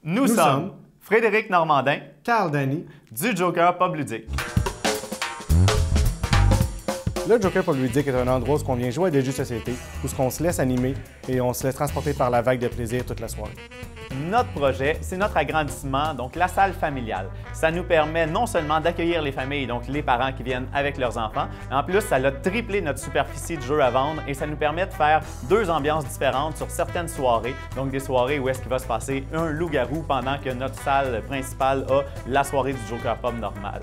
Nous sommes Frédéric Normandin, Carl Dany, du Joker Pub Ludique. Le Joker Pub Ludique est un endroit où on vient jouer à des jeux de société, où on se laisse animer et on se laisse transporter par la vague de plaisir toute la soirée. Notre projet, c'est notre agrandissement, donc la salle familiale. Ça nous permet non seulement d'accueillir les familles, donc les parents qui viennent avec leurs enfants, mais en plus, ça a triplé notre superficie de jeux à vendre et ça nous permet de faire deux ambiances différentes sur certaines soirées. Donc des soirées où est-ce qu'il va se passer un loup-garou pendant que notre salle principale a la soirée du Joker Pub normale.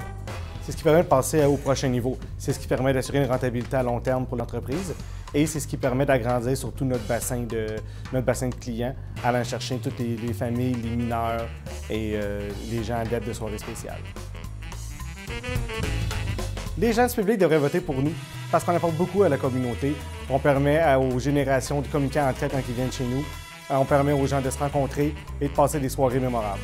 C'est ce qui permet de passer au prochain niveau. C'est ce qui permet d'assurer une rentabilité à long terme pour l'entreprise et c'est ce qui permet d'agrandir surtout notre bassin de clients, allant chercher toutes les familles, les mineurs et les gens adeptes de soirées spéciales. Les gens du public devraient voter pour nous parce qu'on apporte beaucoup à la communauté. On permet aux générations de communiquer entre elles quand ils viennent chez nous. On permet aux gens de se rencontrer et de passer des soirées mémorables.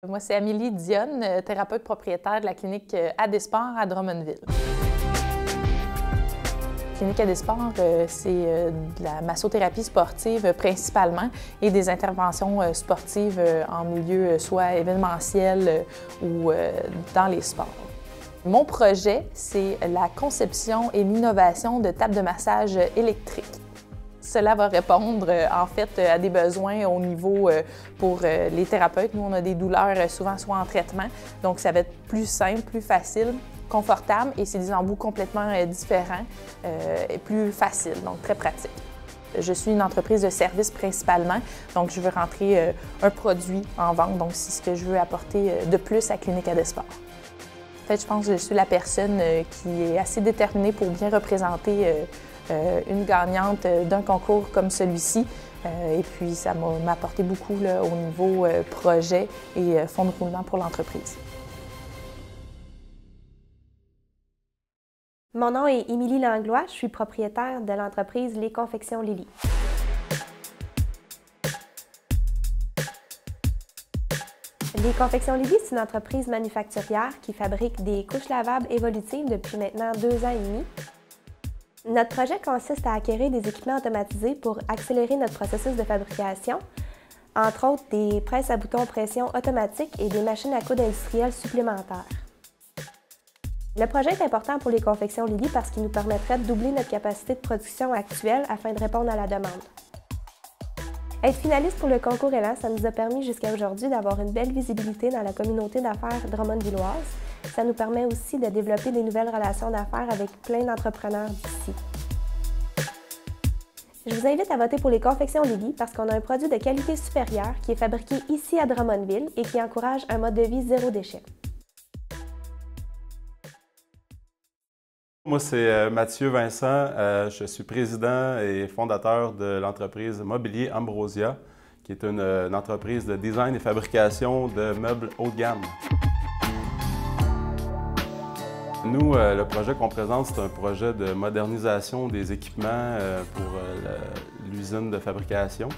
Moi, c'est Amélie Dionne, thérapeute propriétaire de la clinique Adesport à Drummondville. La clinique Adesport, c'est de la massothérapie sportive principalement et des interventions sportives en milieu soit événementiel ou dans les sports. Mon projet, c'est la conception et l'innovation de tables de massage électriques. Cela va répondre en fait à des besoins au niveau pour les thérapeutes. Nous, on a des douleurs souvent soit en traitement, donc ça va être plus simple, plus facile, confortable et c'est des embouts complètement différents et plus faciles, donc très pratique. Je suis une entreprise de services principalement, donc je veux rentrer un produit en vente, donc c'est ce que je veux apporter de plus à Clinique Adesport. En fait, je pense que je suis la personne qui est assez déterminée pour bien représenter une gagnante d'un concours comme celui-ci. Et puis, ça m'a apporté beaucoup là, au niveau projet et fonds de roulement pour l'entreprise. Mon nom est Émilie Langlois, je suis propriétaire de l'entreprise Les Confections Lily. Les Confections Lily, c'est une entreprise manufacturière qui fabrique des couches lavables évolutives depuis maintenant 2 ans et demi. Notre projet consiste à acquérir des équipements automatisés pour accélérer notre processus de fabrication, entre autres des presses à boutons pression automatiques et des machines à coudre industrielles supplémentaires. Le projet est important pour les Confections Lily parce qu'il nous permettrait de doubler notre capacité de production actuelle afin de répondre à la demande. Être finaliste pour le concours Élan, ça nous a permis jusqu'à aujourd'hui d'avoir une belle visibilité dans la communauté d'affaires drummondvilloise. Ça nous permet aussi de développer des nouvelles relations d'affaires avec plein d'entrepreneurs d'ici. Je vous invite à voter pour les Confections Lily parce qu'on a un produit de qualité supérieure qui est fabriqué ici à Drummondville et qui encourage un mode de vie zéro déchet. Moi, c'est Mathieu Vincent. Je suis président et fondateur de l'entreprise Mobilier Ambrosia, qui est une entreprise de design et fabrication de meubles haut de gamme. Nous, le projet qu'on présente, c'est un projet de modernisation des équipements pour l'usine de fabrication.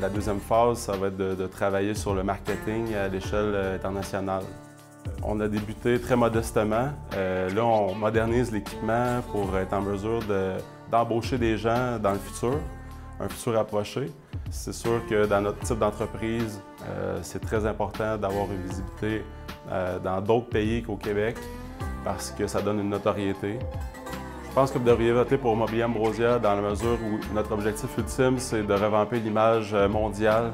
La deuxième phase, ça va être de travailler sur le marketing à l'échelle internationale. On a débuté très modestement. Là, on modernise l'équipement pour être en mesure d'embaucher des gens dans le futur, un futur approché. C'est sûr que dans notre type d'entreprise, c'est très important d'avoir une visibilité dans d'autres pays qu'au Québec parce que ça donne une notoriété. Je pense que vous devriez voter pour Mobilier Ambrosia dans la mesure où notre objectif ultime, c'est de revamper l'image mondiale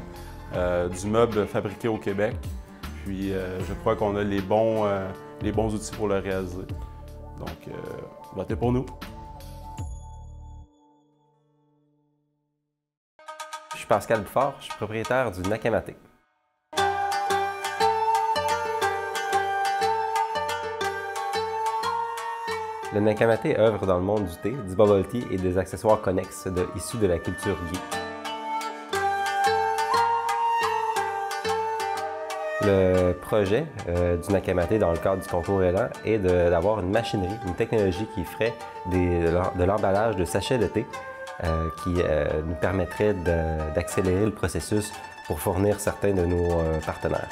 du meuble fabriqué au Québec. Puis je crois qu'on a les bons outils pour le réaliser. Donc, votez pour nous. Je suis Pascal Bouffard, je suis propriétaire du Nakamaté. Le Nakamaté œuvre dans le monde du thé, du bubble tea et des accessoires connexes issus de la culture geek. Le projet du Nakamaté dans le cadre du concours Élan est d'avoir une machinerie, une technologie qui ferait de l'emballage de sachets de thé qui nous permettrait d'accélérer le processus pour fournir certains de nos partenaires.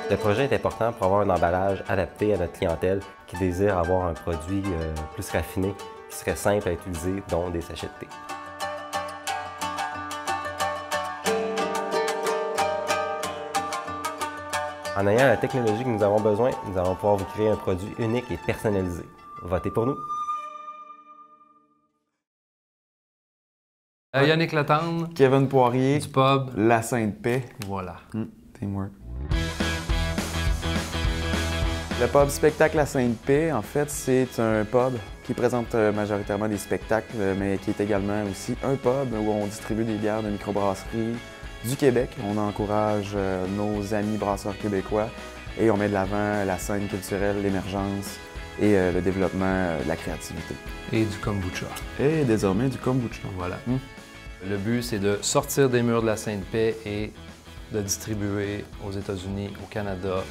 Le projet est important pour avoir un emballage adapté à notre clientèle qui désire avoir un produit plus raffiné, qui serait simple à utiliser, dont des sachets de thé. En ayant la technologie que nous avons besoin, nous allons pouvoir vous créer un produit unique et personnalisé. Votez pour nous! Yannick Latendre, Kevin Poirier, du pub. La Sainte-Paix. Voilà. Teamwork. Le pub Spectacle La Sainte-Paix, en fait, c'est un pub qui présente majoritairement des spectacles, mais qui est également aussi un pub où on distribue des bières de microbrasserie du Québec. On encourage nos amis brasseurs québécois et on met de l'avant la scène culturelle, l'émergence et le développement de la créativité. Et du kombucha. Et désormais du kombucha. Voilà. Le but, c'est de sortir des murs de la Sainte-Paix et de distribuer aux États-Unis, au Canada.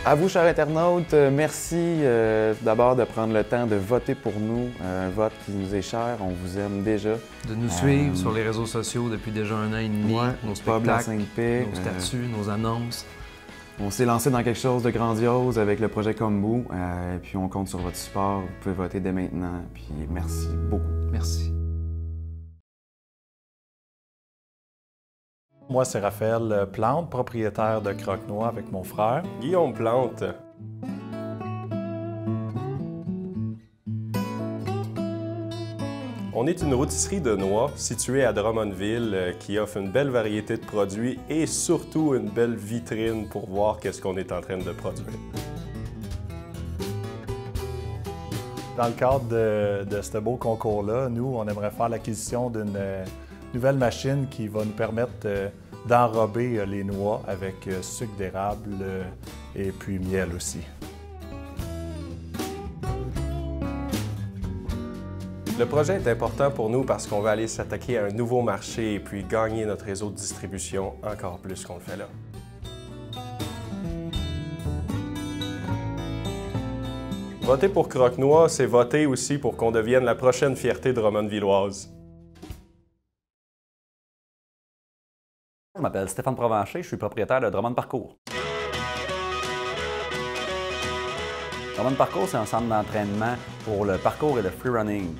À vous, chers internautes, merci d'abord de prendre le temps de voter pour nous, un vote qui nous est cher, on vous aime déjà. De nous suivre sur les réseaux sociaux depuis déjà 1 an et demi, nos spectacles, nos statuts, nos annonces. On s'est lancé dans quelque chose de grandiose avec le projet Kombu, et puis on compte sur votre support. Vous pouvez voter dès maintenant, puis merci beaucoup. Merci. Moi, c'est Raphaël Plante, propriétaire de Croque-Noix avec mon frère. Guillaume Plante. On est une rôtisserie de noix située à Drummondville qui offre une belle variété de produits et surtout une belle vitrine pour voir qu'est-ce qu'on est en train de produire. Dans le cadre de ce beau concours-là, nous, on aimerait faire l'acquisition d'une nouvelle machine qui va nous permettre d'enrober les noix avec sucre d'érable et puis miel aussi. Le projet est important pour nous parce qu'on va aller s'attaquer à un nouveau marché et puis gagner notre réseau de distribution encore plus qu'on le fait là. Voter pour Croque-Noix, c'est voter aussi pour qu'on devienne la prochaine fierté drummondvilloise. Je m'appelle Stéphane Provencher, je suis propriétaire de Drummond Parcours. Drummond Parcours, c'est un centre d'entraînement pour le parcours et le freerunning.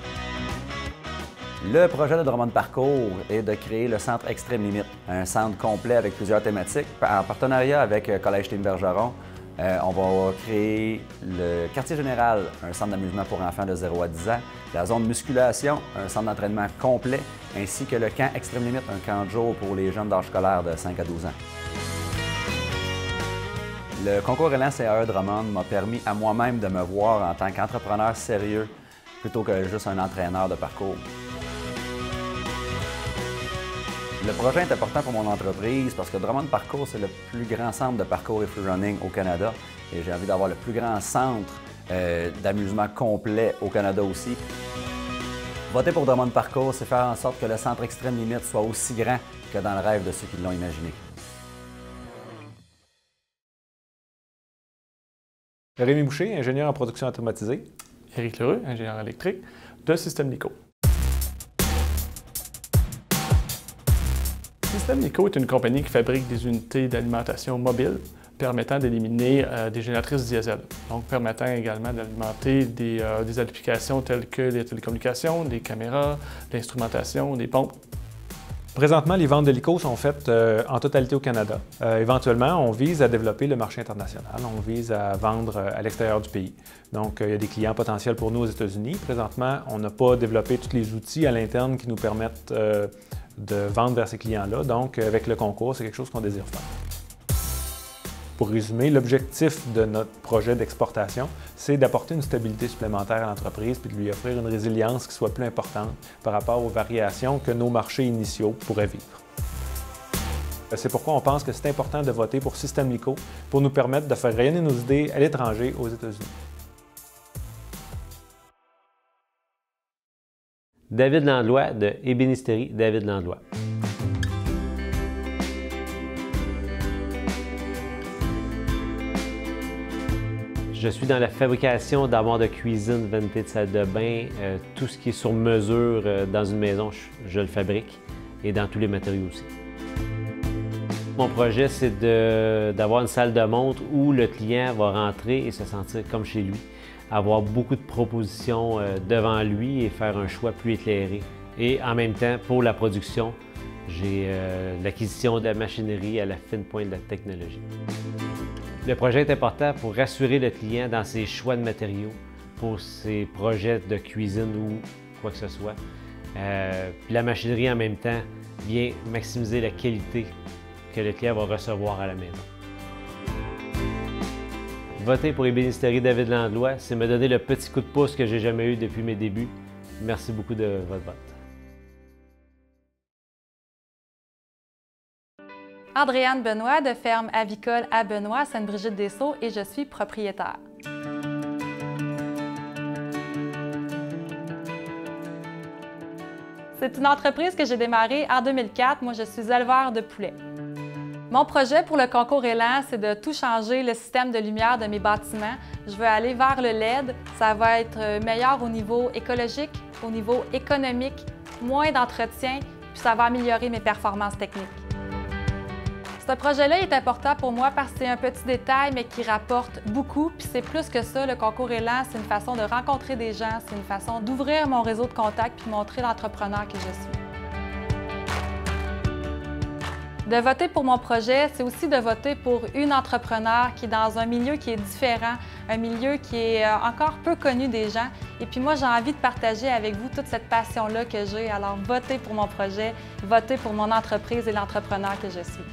Le projet de Drummond Parcours est de créer le centre Extrême Limite, un centre complet avec plusieurs thématiques. En partenariat avec Collège Team Bergeron, on va créer le quartier général, un centre d'amusement pour enfants de 0 à 10 ans, la zone musculation, un centre d'entraînement complet, ainsi que le camp Extrême Limite, un camp de jour pour les jeunes d'âge scolaire de 5 à 12 ans. Le concours Élan CAE Drummond m'a permis à moi-même de me voir en tant qu'entrepreneur sérieux plutôt que juste un entraîneur de parcours. Le projet est important pour mon entreprise parce que Drummond Parcours, c'est le plus grand centre de parcours et freerunning au Canada et j'ai envie d'avoir le plus grand centre d'amusement complet au Canada aussi. Voter pour Drummond Parcours, c'est faire en sorte que le centre Extrême Limite soit aussi grand que dans le rêve de ceux qui l'ont imaginé. Rémi Boucher, ingénieur en production automatisée. Éric Leroux, ingénieur électrique de Système Nico. Système Nico est une compagnie qui fabrique des unités d'alimentation mobile permettant d'éliminer des génératrices diesel, donc permettant également d'alimenter des applications telles que les télécommunications, des caméras, l'instrumentation, des pompes. Présentement, les ventes de l'ICO sont faites en totalité au Canada. Éventuellement, on vise à développer le marché international. On vise à vendre à l'extérieur du pays. Donc, il y a des clients potentiels pour nous aux États-Unis. Présentement, on n'a pas développé tous les outils à l'interne qui nous permettent de vendre vers ces clients-là. Donc, avec le concours, c'est quelque chose qu'on désire faire. Pour résumer, l'objectif de notre projet d'exportation, c'est d'apporter une stabilité supplémentaire à l'entreprise puis de lui offrir une résilience qui soit plus importante par rapport aux variations que nos marchés initiaux pourraient vivre. C'est pourquoi on pense que c'est important de voter pour Système Nico pour nous permettre de faire rayonner nos idées à l'étranger, aux États-Unis. David Landlois de Ébénisterie David Landlois. Je suis dans la fabrication d'armoires de cuisine, vanités de salle de bain, tout ce qui est sur mesure dans une maison, je le fabrique et dans tous les matériaux aussi. Mon projet, c'est d'avoir une salle de montre où le client va rentrer et se sentir comme chez lui, avoir beaucoup de propositions devant lui et faire un choix plus éclairé. Et en même temps, pour la production, J'ai l'acquisition de la machinerie à la fine pointe de la technologie. Le projet est important pour rassurer le client dans ses choix de matériaux, pour ses projets de cuisine ou quoi que ce soit. Puis la machinerie en même temps vient maximiser la qualité que le client va recevoir à la maison. Voter pour ébénisterie David Landlois, c'est me donner le petit coup de pouce que j'ai jamais eu depuis mes débuts. Merci beaucoup de votre vote. Andréane Benoît de Ferme avicole à Benoît, Sainte-Brigitte-des-Sceaux, et je suis propriétaire. C'est une entreprise que j'ai démarrée en 2004. Moi, je suis éleveur de poulets. Mon projet pour le concours Élan, c'est de tout changer le système de lumière de mes bâtiments. Je veux aller vers le LED. Ça va être meilleur au niveau écologique, au niveau économique, moins d'entretien, puis ça va améliorer mes performances techniques. Ce projet-là est important pour moi parce que c'est un petit détail, mais qui rapporte beaucoup. Puis c'est plus que ça, le concours Élan, c'est une façon de rencontrer des gens, c'est une façon d'ouvrir mon réseau de contacts puis montrer l'entrepreneur que je suis. De voter pour mon projet, c'est aussi de voter pour une entrepreneure qui est dans un milieu qui est différent, un milieu qui est encore peu connu des gens. Et puis moi, j'ai envie de partager avec vous toute cette passion-là que j'ai. Alors, votez pour mon projet, votez pour mon entreprise et l'entrepreneur que je suis.